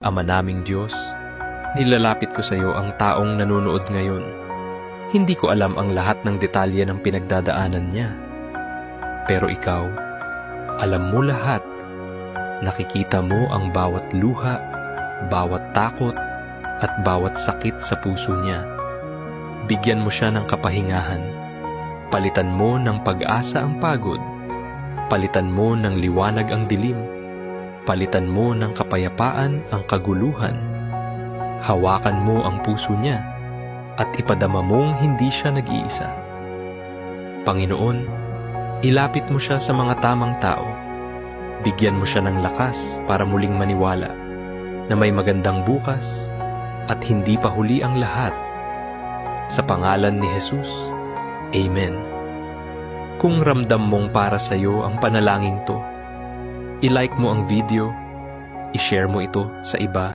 Ama naming Diyos, nilalapit ko sa iyo ang taong nanonood ngayon. Hindi ko alam ang lahat ng detalye ng pinagdadaanan niya. Pero ikaw, alam mo lahat. Nakikita mo ang bawat luha, bawat takot, at bawat sakit sa puso niya. Bigyan mo siya ng kapahingahan. Palitan mo ng pag-asa ang pagod. Palitan mo ng liwanag ang dilim. Palitan mo ng kapayapaan ang kaguluhan. Hawakan mo ang puso niya at ipadama mong hindi siya nag-iisa. Panginoon, ilapit mo siya sa mga tamang tao. Bigyan mo siya ng lakas para muling maniwala na may magandang bukas at hindi pa huli ang lahat. Sa pangalan ni Jesus, Amen. Kung ramdam mong para sa iyo ang panalangin to, i-like mo ang video, i-share mo ito sa iba,